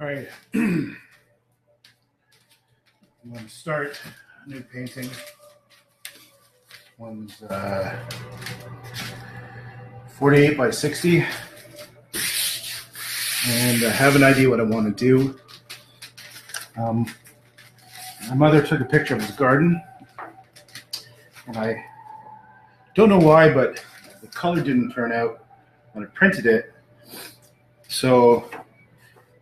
All right, I'm going to start a new painting. One's 48 by 60, and I have an idea what I want to do. My mother took a picture of his garden, and I don't know why, but the color didn't turn out when I printed it. So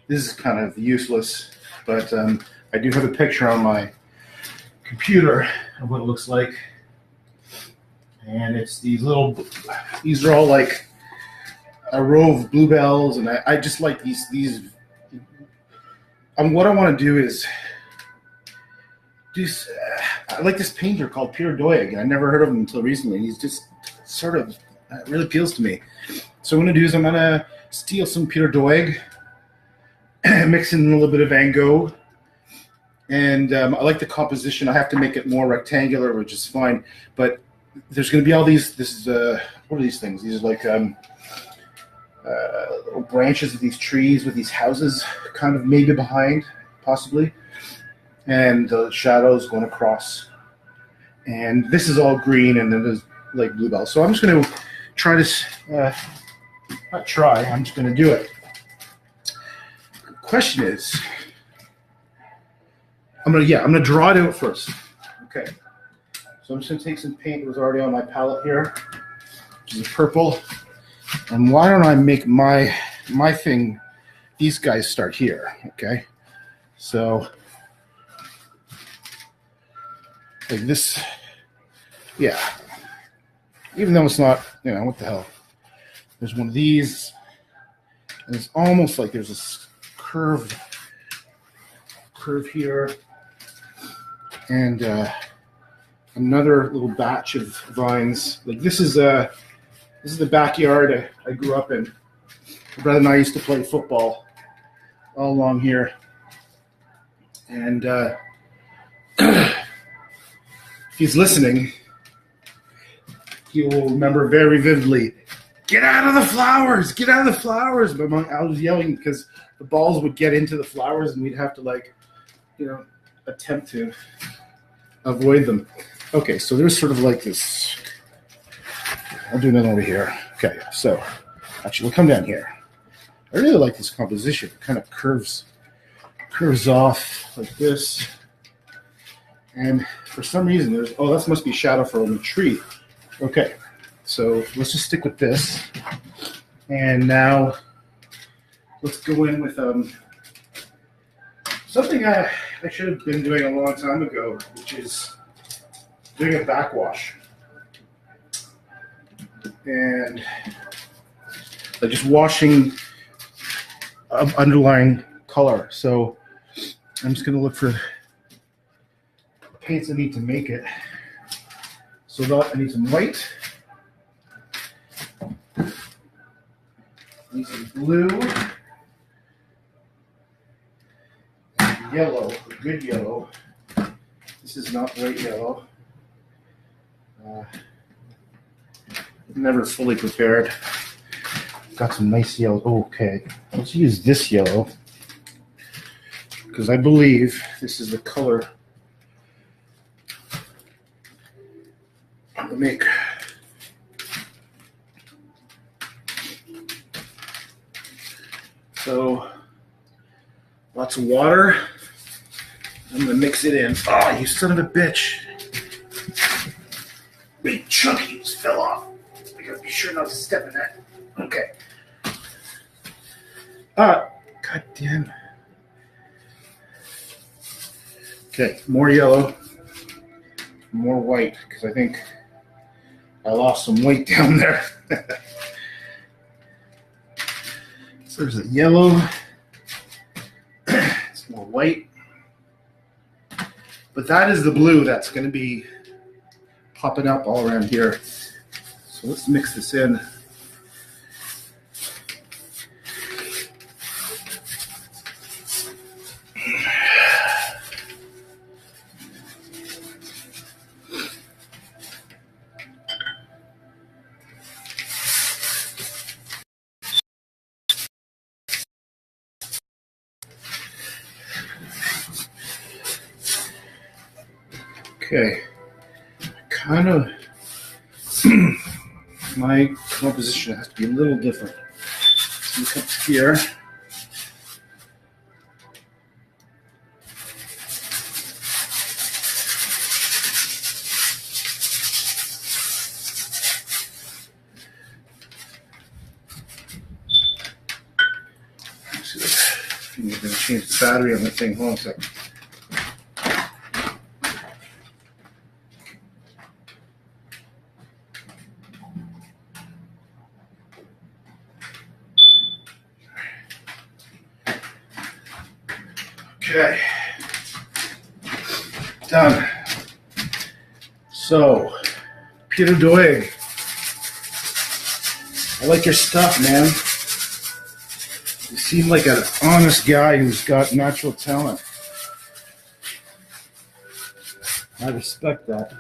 this is kind of useless, but I do have a picture on my computer of what it looks like. And it's these are all like a row of bluebells, and I just like these. What I want to do is I like this painter called Peter Doig, and I never heard of him until recently, and he's just sort of really appeals to me. So what I'm going to do is I'm going to steal some Peter Doig, mix in a little bit of Van Gogh, and I like the composition. I have to make it more rectangular, which is fine, but there's going to be all these, what are these things? These are like little branches of these trees with these houses kind of maybe behind, possibly, and the shadows going across. And this is all green, and then there's like bluebell. So I'm just going to try this, I'm just going to do it. The question is, I'm going to draw it out first. Okay. So I'm just going to take some paint that was already on my palette here, which is purple. And why don't I make my thing, these guys start here, okay? So, like this, yeah. Even though it's not, what the hell. There's one of these, and it's almost like there's this curve here, and another little batch of vines. Like this is the backyard I grew up in. My brother and I used to play football all along here, and if he's listening, he will remember very vividly, "Get out of the flowers! Get out of the flowers!" But I was yelling because the balls would get into the flowers, and we'd have to attempt to avoid them. Okay, so there's sort of like this. I'll do another over here. Okay, so actually we'll come down here. I really like this composition. It kind of curves off like this. And for some reason that must be shadow from a tree. Okay, so let's just stick with this. And now let's go in with something I should have been doing a long time ago, which is doing a backwash. And just washing underlying color. So I'm just going to look for paints I need to make it. So I need some white. I need some blue. And yellow, a good yellow. This is not bright yellow. Never fully prepared. Got some nice yellow. Okay, let's use this yellow because I believe this is the color to make. So lots of water. I'm gonna mix it in. Oh, you son of a bitch! Big chunky just fell off. I gotta be sure not to step in that. Okay. God damn. Okay, more yellow, more white, because I think I lost some weight down there. So there's a yellow, it's more white, but that is the blue that's going to be popping up all around here. So let's mix this in. Okay, kind of, my composition has to be a little different. So look up here. I'm going to change the battery on the thing. Hold on a second. Okay. Done. So, Peter Doig, I like your stuff, man. You seem like an honest guy who's got natural talent. I respect that.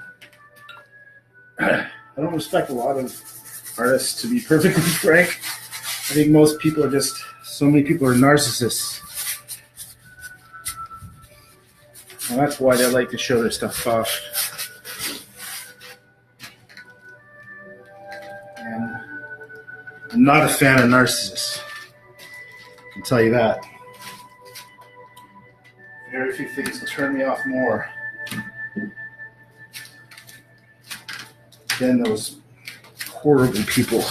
I don't respect a lot of artists, to be perfectly frank. I think most people are just, so many people are narcissists. And that's why they like to show their stuff off. And I'm not a fan of narcissists. I can tell you that. Very few things will turn me off more than those horrible people.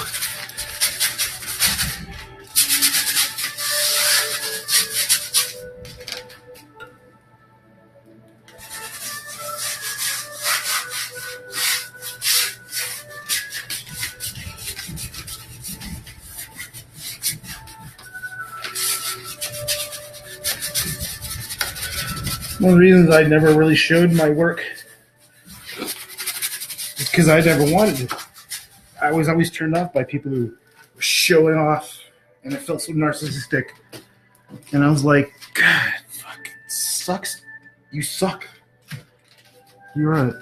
One of the reasons I never really showed my work is because I never wanted to. I was always turned off by people who were showing off, and it felt so narcissistic. And I was like, God, fuck, it sucks. You suck. You're a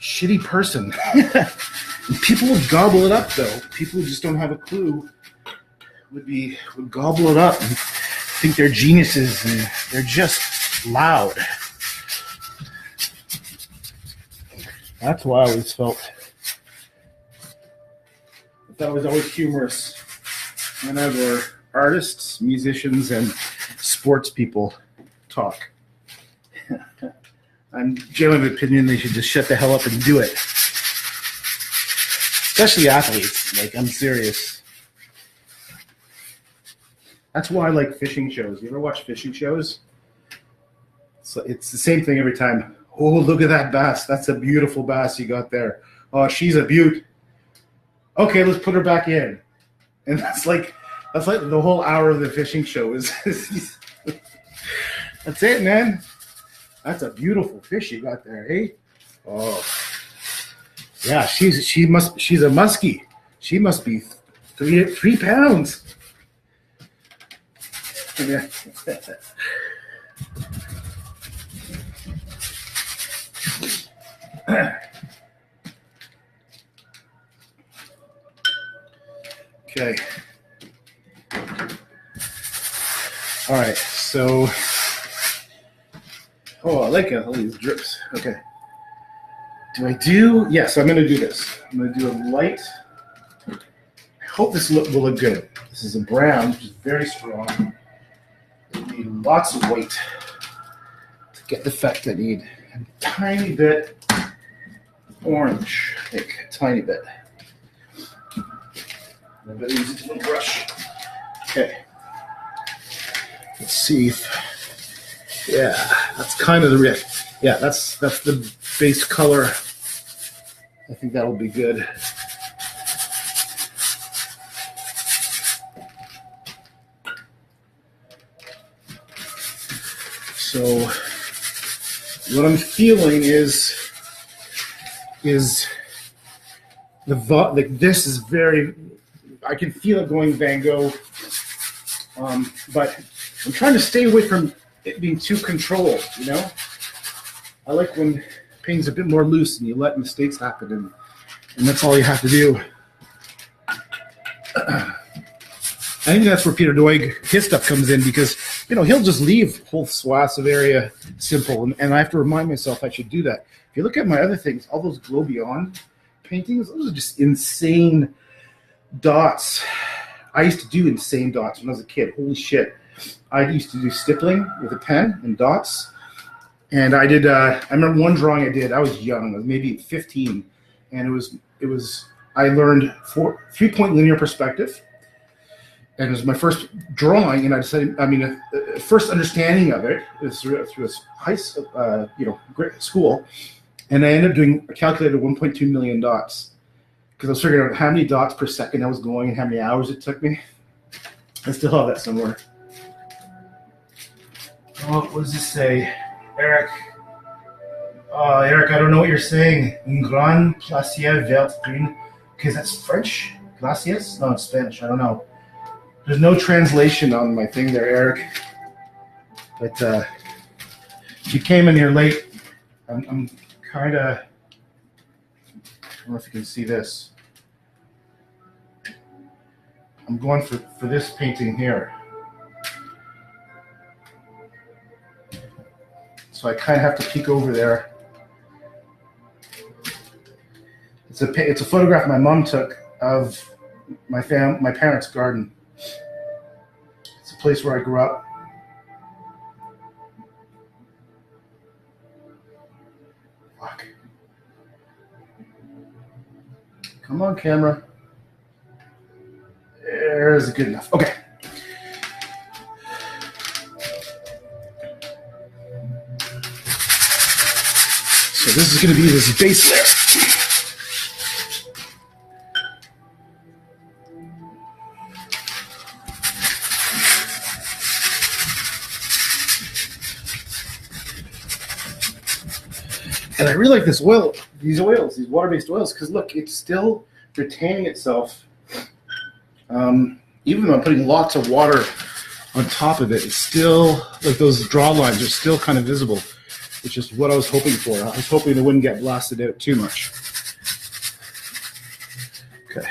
shitty person. And people would gobble it up, though. People who just don't have a clue would gobble it up and think they're geniuses, and they're just loud. That's why I always felt that was always humorous whenever artists, musicians, and sports people talk. I'm genuinely of opinion they should just shut the hell up and do it. Especially athletes. Like, I'm serious. That's why I like fishing shows. You ever watch fishing shows? So it's the same thing every time. Oh, look at that bass. That's a beautiful bass you got there. Oh, she's a beaut. Okay, let's put her back in. And that's like the whole hour of the fishing show is that's it, man. That's a beautiful fish you got there, hey? Oh. Yeah, she's a muskie. She must be 3 pounds. Yeah. Okay. All right. So, I like all these drips. Okay. Do I do? Yes, I'm going to do this. I'm going to do a light. I hope this will look good. This is a brown, which is very strong. I need lots of white to get the effect I need. A tiny bit orange, I think, a tiny bit. I'm going to use it a little brush. Okay. Let's see if, yeah, that's kind of the red. Yeah, that's the base color. I think that'll be good. So what I'm feeling is this is very, I can feel it going Van Gogh, but I'm trying to stay away from it being too controlled, you know? I like when painting's a bit more loose and you let mistakes happen, and that's all you have to do. I think that's where Peter Doig, his stuff comes in, because he'll just leave whole swaths of area simple, and I have to remind myself I should do that. If you look at my other things, all those Glow Beyond paintings, those are just insane dots. I used to do insane dots when I was a kid. Holy shit. I used to do stippling with a pen and dots. And I did, I remember one drawing I did, I was young, I was maybe 15. And it was I learned 3-point linear perspective. And it was my first drawing, and I decided, first understanding of it is through high school, school. And I ended up doing a calculated 1.2 million dots. Because I was figuring out how many dots per second I was going and how many hours it took me. I still have that somewhere. Oh, what does this say? Eric. Oh, Eric, I don't know what you're saying. Un grand plaisir vert green. Okay, that's French? Gracias? No, it's Spanish. I don't know. There's no translation on my thing there, Eric. But if you came in here late, I'm kind of... I don't know if you can see this. I'm going for this painting here. So I kind of have to peek over there. It's a photograph my mom took of my parents' garden. It's a place where I grew up. Fuck. Come on, camera. There's good enough. Okay. So this is going to be this base layer. And I really like this oil, these water-based oils, because look, it's still retaining itself. Even though I'm putting lots of water on top of it, it's still, like those draw lines are still kind of visible, which is what I was hoping for. I was hoping it wouldn't get blasted out too much. Okay.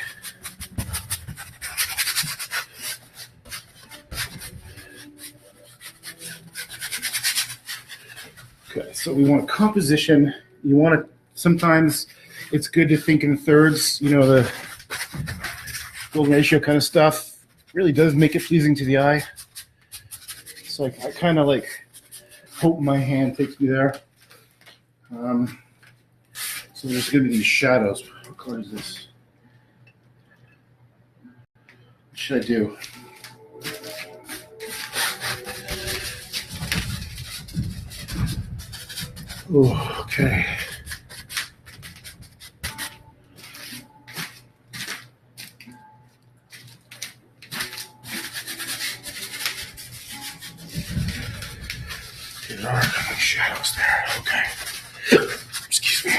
Okay, so we want composition. You want to, sometimes it's good to think in thirds, the golden ratio kind of stuff. Really does make it pleasing to the eye. So I kind of hope my hand takes me there. So there's going to be these shadows. What color is this? What should I do? Oh, okay. There are shadows there. Okay. Excuse me.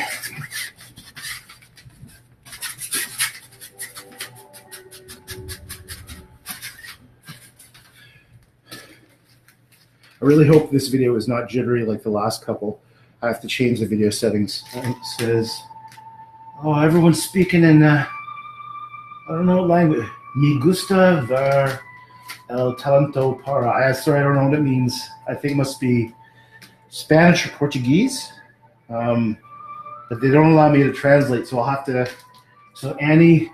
I really hope this video is not jittery like the last couple. I have to change the video settings. It says, oh, everyone's speaking in, I don't know what language. Me gusta ver el talento para. Sorry, I don't know what it means. I think it must be Spanish or Portuguese. But they don't allow me to translate, so I'll have to, so Annie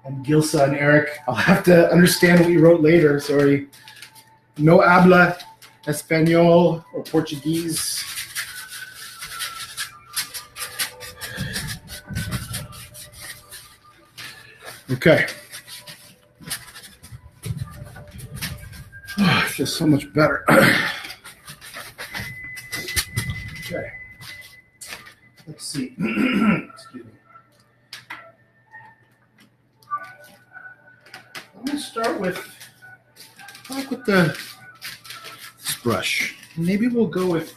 and Gilsa and Eric, I'll have to understand what you wrote later. Sorry. No habla Espanol or Portuguese. Okay. Oh, I feel so much better. Okay. Let's see. Excuse me. I'm going to start with this brush. Maybe we'll go with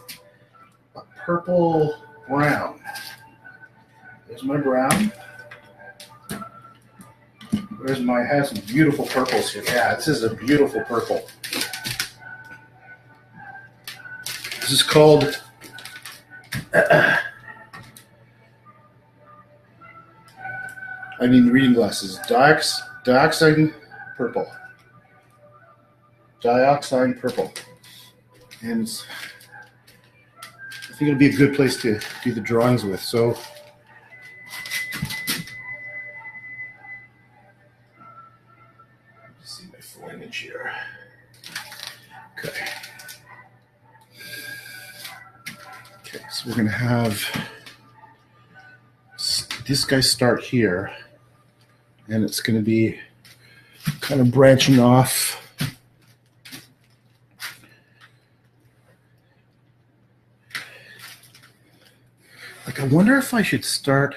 a purple brown. There's my brown. I have some beautiful purples here. Yeah, this is a beautiful purple. This is called reading glasses. Dioxide purple. Dioxide purple. And I think it'll be a good place to do the drawings with. So let's see my full image here. Okay. Okay, so we're going to have this guy start here, and it's going to be kind of branching off. Like, I wonder if I should start.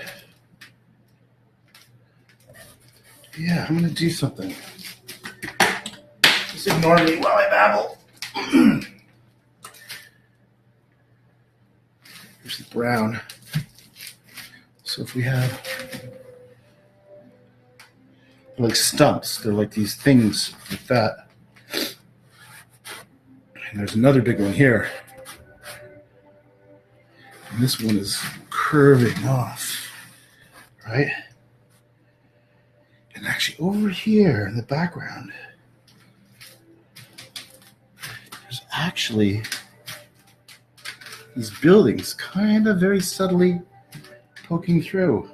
Yeah, I'm going to do something. Just ignore me while I babble. Here's the brown. So if we have like stumps, they're like these things like that. And there's another big one here. And this one is curving off, right? And actually over here in the background, there's actually these buildings kind of very subtly poking through.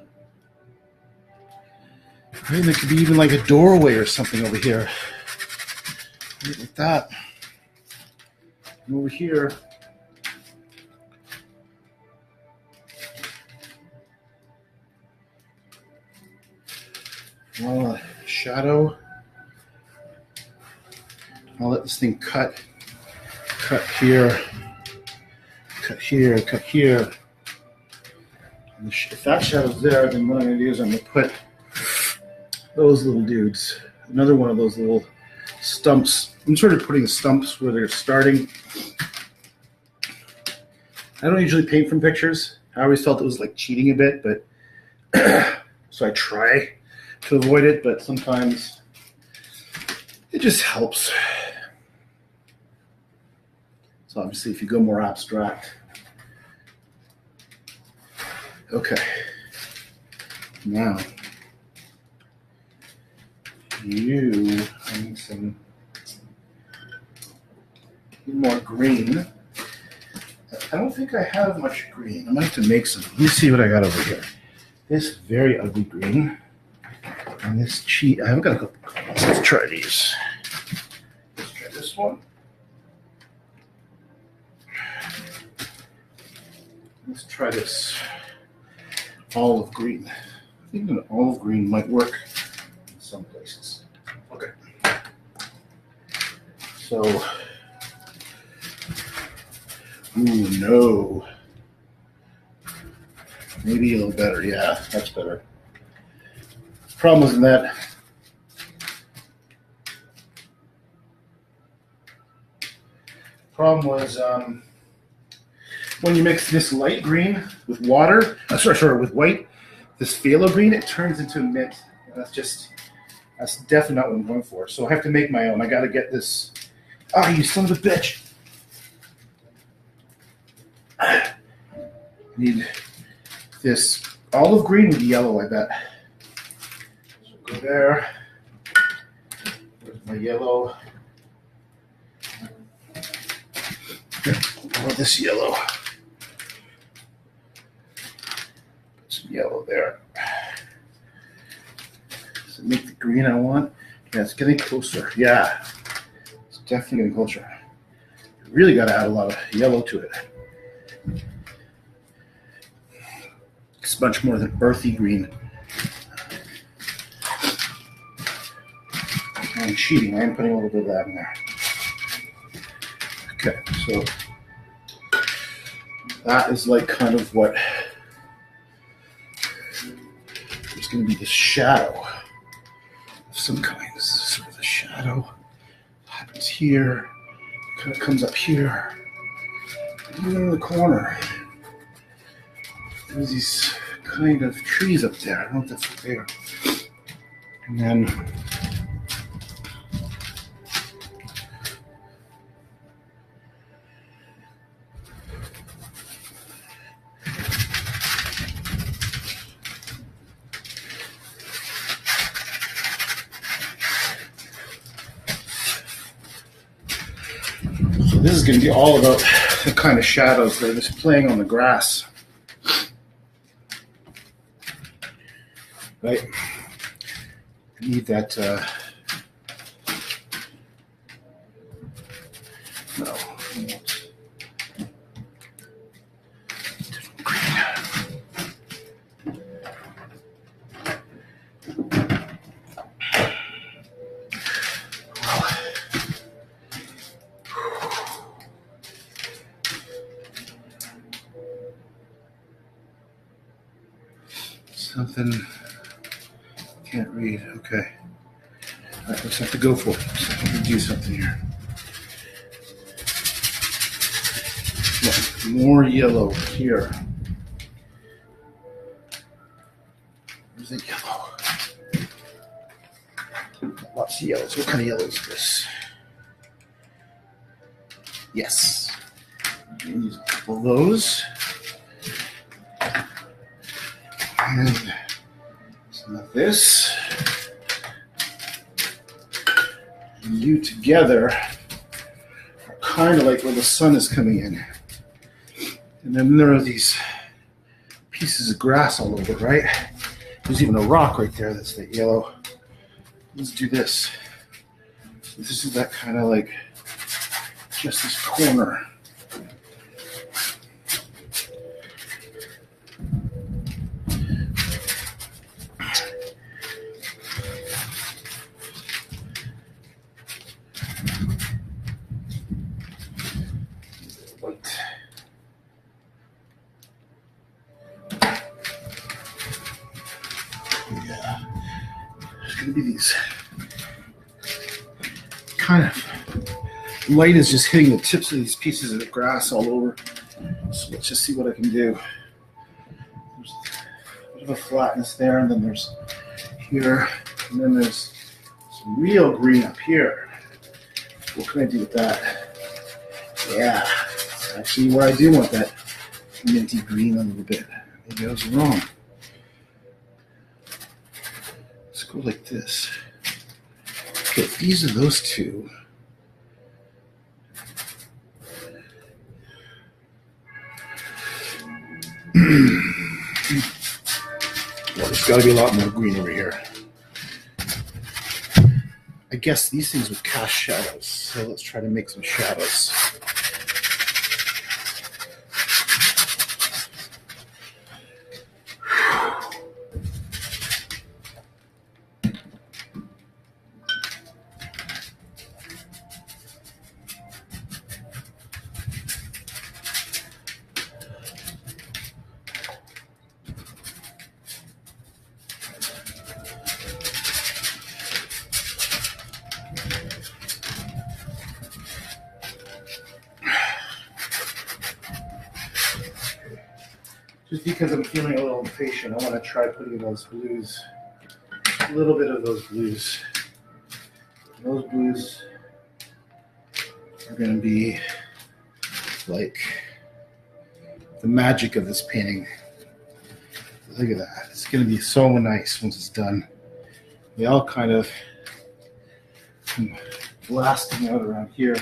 Right? There could be even like a doorway or something over here. Right, like that. And over here, shadow. I'll let this thing cut here, cut here, cut here. And if that shadow's there, then what I'm going to do is I'm going to put those little dudes, another one of those little stumps. I'm sort of putting the stumps where they're starting. I don't usually paint from pictures. I always felt it was like cheating a bit, but so I try to avoid it, but sometimes it just helps. So obviously if you go more abstract. Okay. Now, I need some more green. I don't think I have much green. I might have to make some. Let me see what I got over here. This very ugly green. And this cheat. I haven't got a couple. Let's try these. Let's try this one. Let's try this olive green. I think an olive green might work in some places. Okay. So, ooh, no. Maybe a little better. Yeah, that's better. Problem isn't that. Problem was when you mix this light green with water, with white, this phthalo green, it turns into mint. And that's definitely not what I'm going for. So I have to make my own. I got to get this. Ah, you son of a bitch. I need this olive green with yellow, I bet. So go there. There's my yellow. Or this yellow. Put some yellow there. Does it make the green I want? Yeah, it's getting closer. Yeah, it's definitely getting closer. You really got to add a lot of yellow to it. It's much more than earthy green. I'm cheating. I am putting a little bit of that in there. Okay, so that is like kind of what there's going to be this shadow of some kind. This is sort of a shadow. Happens here, kind of comes up here, even in the corner. There's these kind of trees up there. I don't know if that's there. And then so This is going to be all about the kind of shadows that are just playing on the grass. Right? I need that, no. Something, can't read, okay. All right, let's have to go for it. Let's have to do something here. Yeah, more yellow here. Where's the yellow? Lots of yellows. What kind of yellow is this? Yes. Use a couple of those. And some of this. And you together are kind of like where the sun is coming in. And then there are these pieces of grass all over, right? There's even a rock right there that's that yellow. Let's do this. This is that kind of like just this corner. Be these kind of light is just hitting the tips of these pieces of grass all over. So let's just see what I can do. There's a bit of a flatness there, and then there's here, and then there's some real green up here. What can I do with that? Yeah, it's actually where I do want that minty green a little bit. Maybe I was wrong. Go like this. Okay, these are those two. Well, there's got to be a lot more green over here. I guess these things would cast shadows, so let's try to make some shadows. Just because I'm feeling a little impatient, I want to try putting those blues, a little bit of those blues. Those blues are going to be like the magic of this painting. Look at that. It's going to be so nice once it's done. They all kind of come blasting out around here.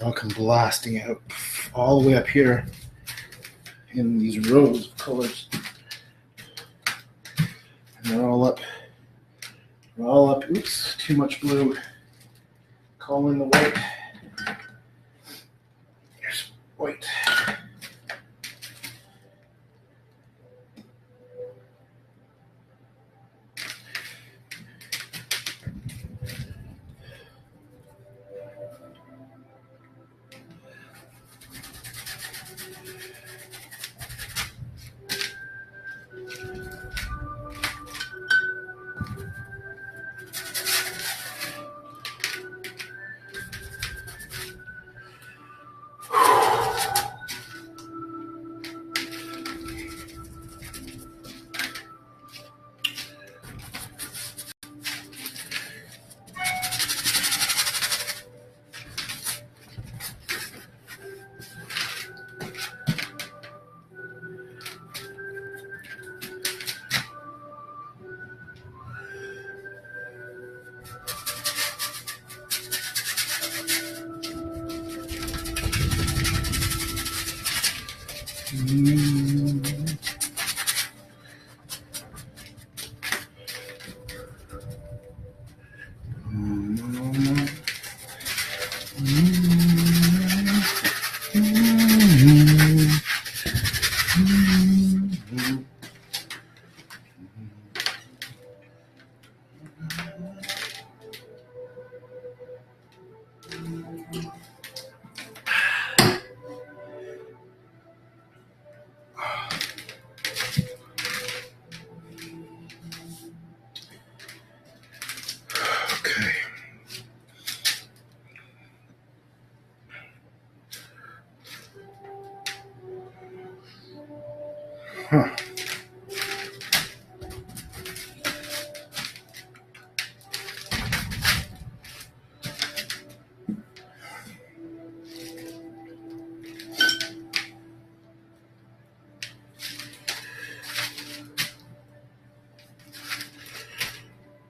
All come blasting out all the way up here in these rows of colors. And they're all up. They're all up. Oops, too much blue. Call in the white. Here's white. Okay. Huh.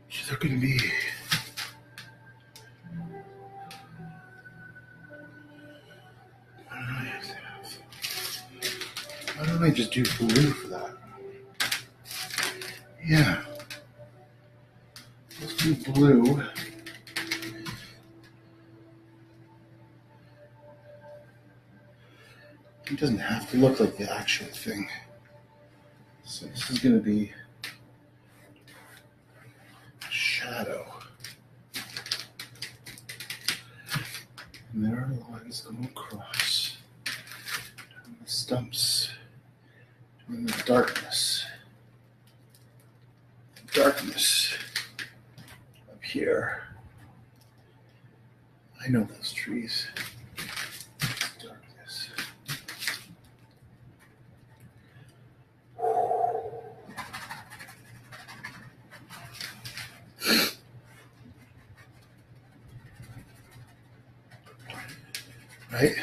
So they're going to be... Why don't I just do blue for that? Yeah. Let's do blue. It doesn't have to look like the actual thing. So this is going to be a shadow. And there are lines going across. And the stumps. And the darkness. Darkness up here. I know those trees. Darkness. Right?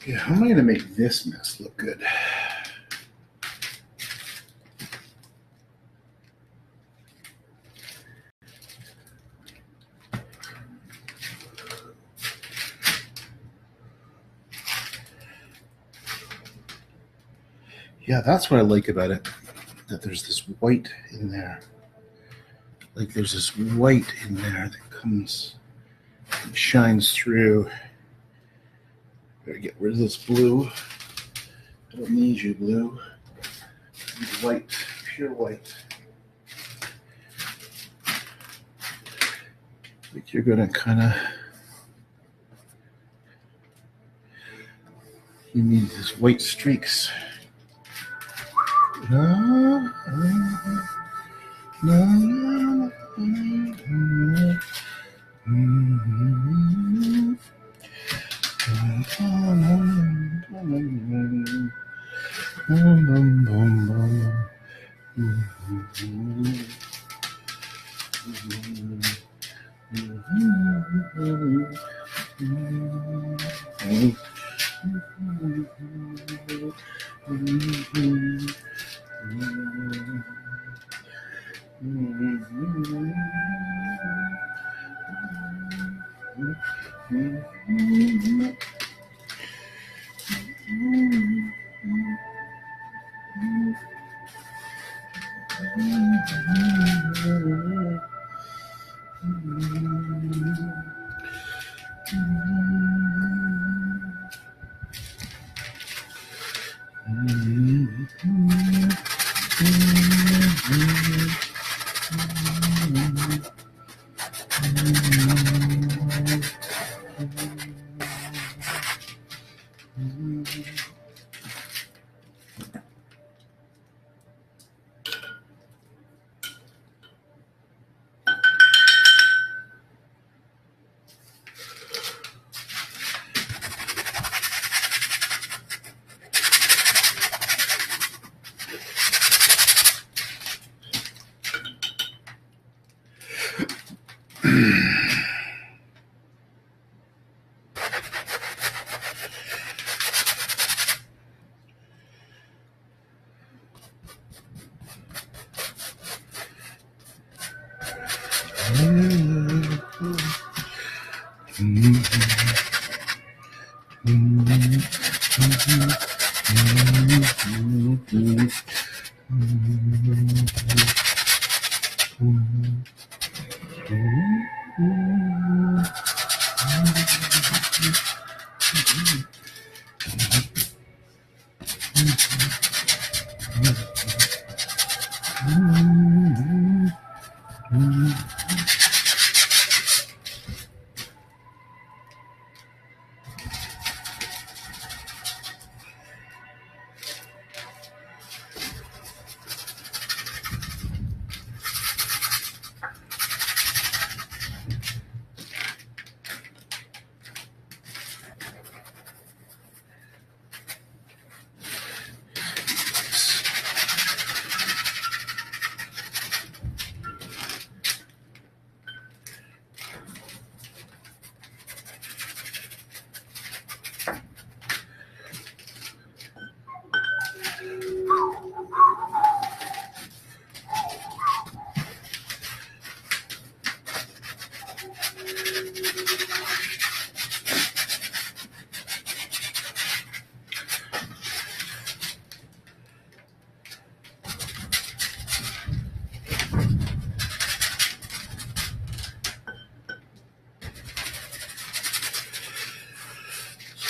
Yeah, how am I going to make this mess look good? Yeah, that's what I like about it, that there's this white in there. Like there's this white in there that comes and shines through. Better get rid of this blue. I don't need you, blue. I need white, pure white. Like you're gonna kind of, you need these white streaks. No, no, no, no.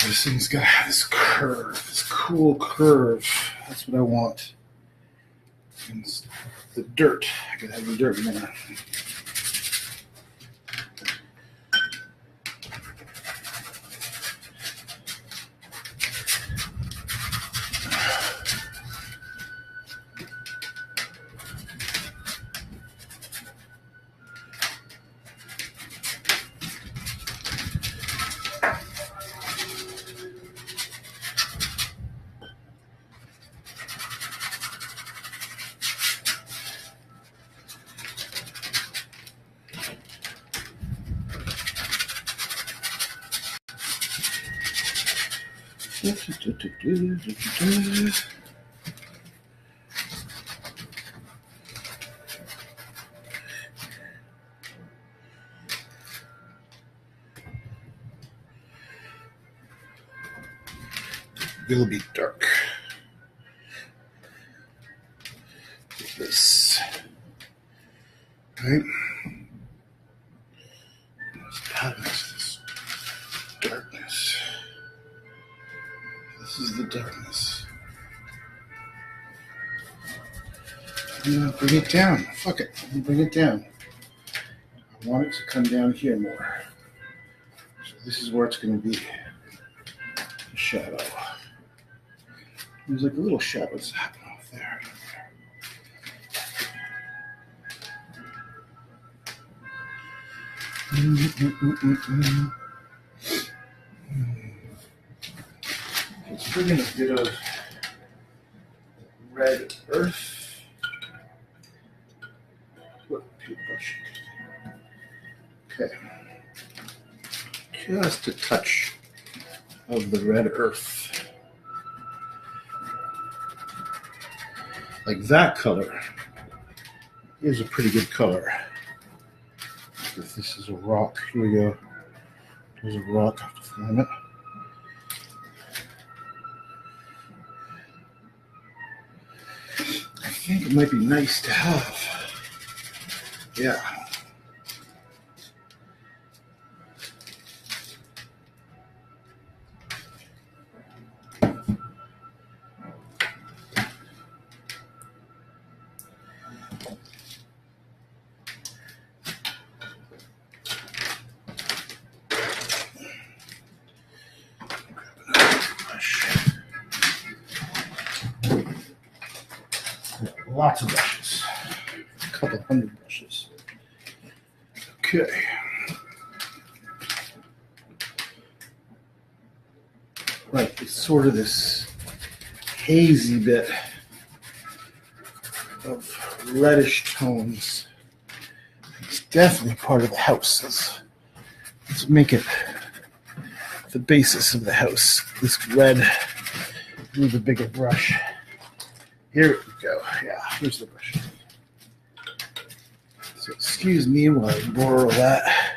This thing's got to have this curve, this cool curve. That's what I want. And the dirt. I gotta have the dirt in there. It'll be dark. Like this. Right? This patterns, this darkness. This is the darkness. I'm gonna bring it down. Fuck it. I'm gonna bring it down. I want it to come down here more. So this is where it's gonna be. A shadow. There's like a little shadows happening off there. Let's bring in a bit of red earth. What paintbrush? Okay. Just a touch. of the red earth. Like that color is a pretty good color. If this is a rock, here we go. There's a rock, I have to find it. I think it might be nice to have. Yeah. Lots of brushes. A couple hundred brushes. Okay. Right, it's sort of this hazy bit of reddish tones. It's definitely part of the house. Let's make it the basis of the house. This red, with a bigger brush. Here we go. Yeah, here's the brush. So excuse me while I borrow that.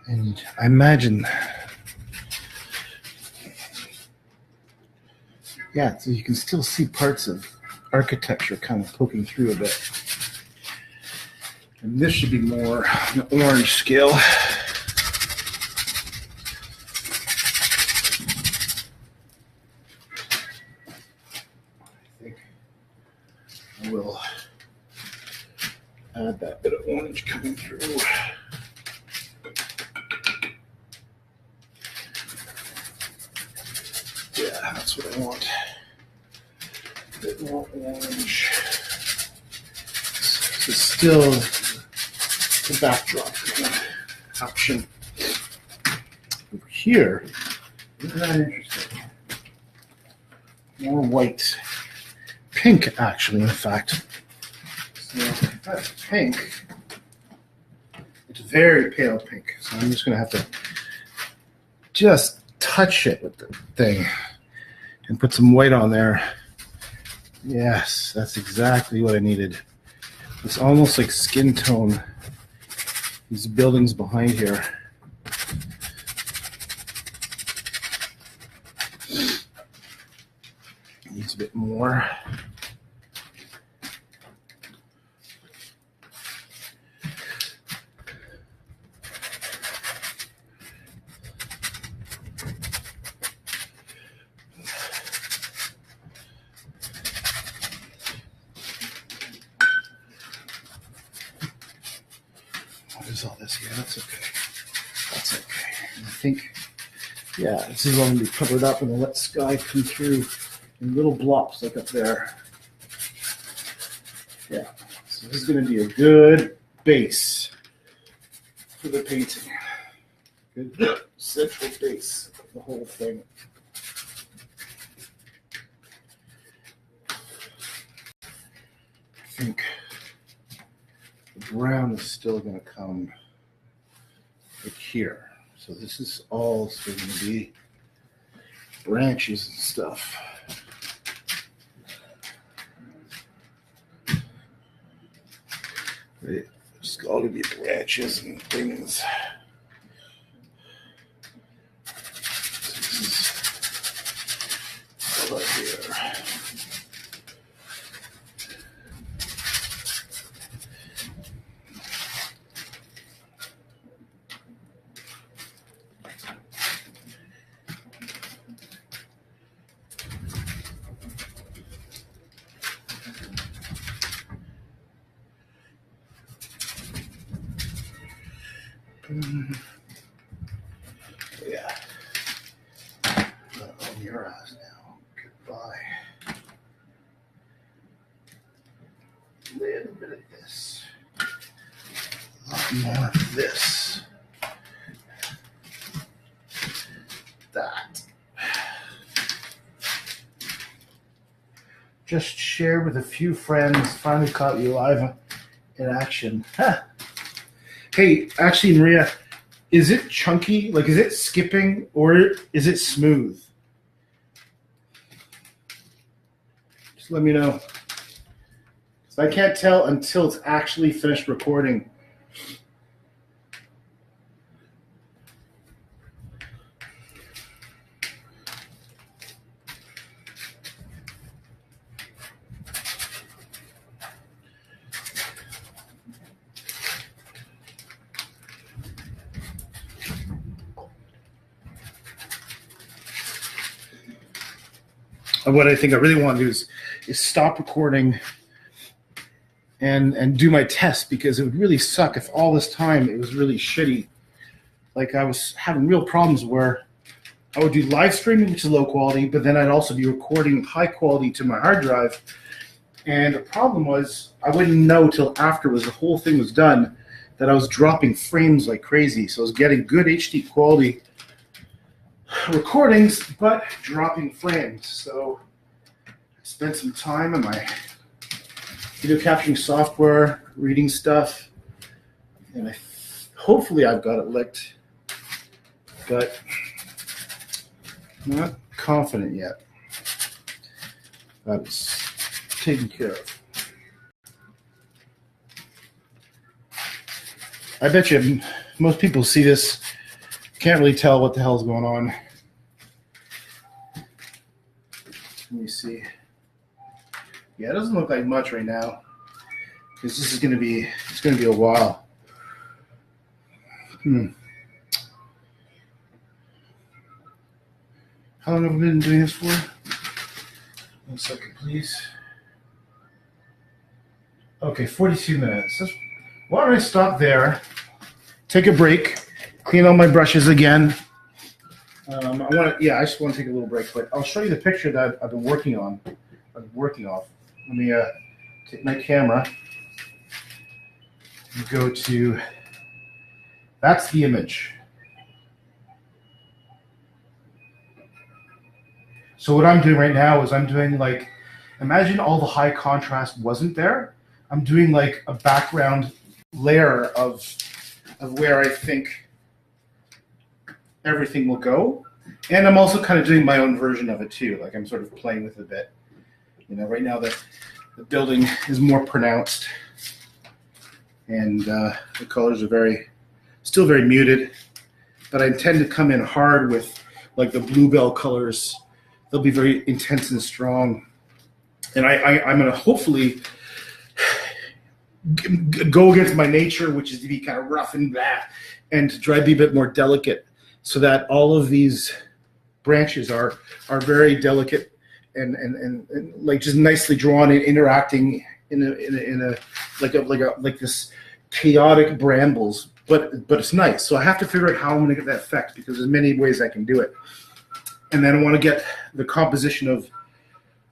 And I imagine, yeah, so you can still see parts of architecture kind of poking through a bit. And this should be more an orange scale. I think I will add that bit of orange coming through. Yeah, that's what I want. A bit more orange. So still the backdrop option. Over here, isn't that interesting? More white. Pink, actually, in fact. So that's pink. It's very pale pink. So I'm just going to have to just touch it with the thing and put some white on there. Yes, that's exactly what I needed. It's almost like skin tone. These buildings behind here. Needs a bit more. What is all this? Yeah, that's okay. That's okay. And I think, yeah, this is all going to be covered up and I'll let sky come through in little blops like up there. Yeah, so this is going to be a good base for the painting. Good central base of the whole thing. I think the brown is still going to come like here. So this is all still going to be branches and stuff. Right. It's all going to be branches and things. So this is all right here. Yeah. On your eyes now. Goodbye. A little bit of this. A lot more of this. just shared with a few friends. Finally caught you live in action. Huh. Hey, actually, Maria, is it chunky? Like, is it skipping or is it smooth? Just let me know. So I can't tell until it's actually finished recording. And what I think I really want to do is stop recording and do my test, because it would really suck if all this time it was really shitty. Like, I was having real problems where I would do live streaming, which is low quality, but then I'd also be recording high quality to my hard drive. And the problem was I wouldn't know till afterwards the whole thing was done that I was dropping frames like crazy. So I was getting good HD quality recordings, but dropping frames. So I spent some time on my video capturing software, reading stuff, and hopefully I've got it licked, but not confident yet. That's taken care of. I bet you most people see this, can't really tell what the hell's going on. Let me see. Yeah, it doesn't look like much right now, because this is going to be, it's going to be a while. How long have we been doing this for? 1 second, please. Okay, 42 minutes. Why don't I stop there, take a break, clean all my brushes again. I just want to take a little break, but I'll show you the picture that I've been working on. Let me take my camera and go to, that's the image. So what I'm doing right now is I'm doing like, imagine all the high contrast wasn't there. I'm doing like a background layer of where I think everything will go. And I'm also kind of doing my own version of it too. Like, I'm sort of playing with it a bit. You know, right now the building is more pronounced, and the colors are still very muted, but I intend to come in hard with like the bluebell colors. They'll be very intense and strong. And I'm going to hopefully go against my nature, which is to be kind of rough and blah, and to try to be a bit more delicate, so that all of these branches are very delicate and like just nicely drawn and interacting in like this chaotic brambles, but it's nice. So I have to figure out how I'm going to get that effect, because there's many ways I can do it. And then I want to get the composition of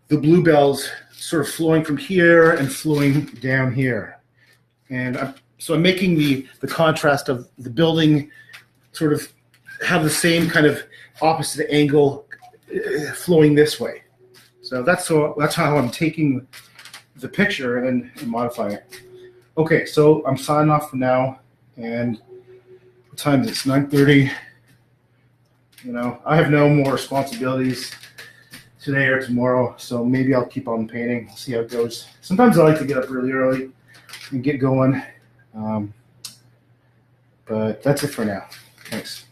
the bluebells sort of flowing from here and flowing down here. And so I'm making the contrast of the building sort of have the same kind of opposite angle flowing this way. So that's how I'm taking the picture and then modifying it. Okay, so I'm signing off for now. And what time is it? It's 9:30. You know, I have no more responsibilities today or tomorrow, so maybe I'll keep on painting. See how it goes. Sometimes I like to get up really early and get going. But that's it for now. Thanks.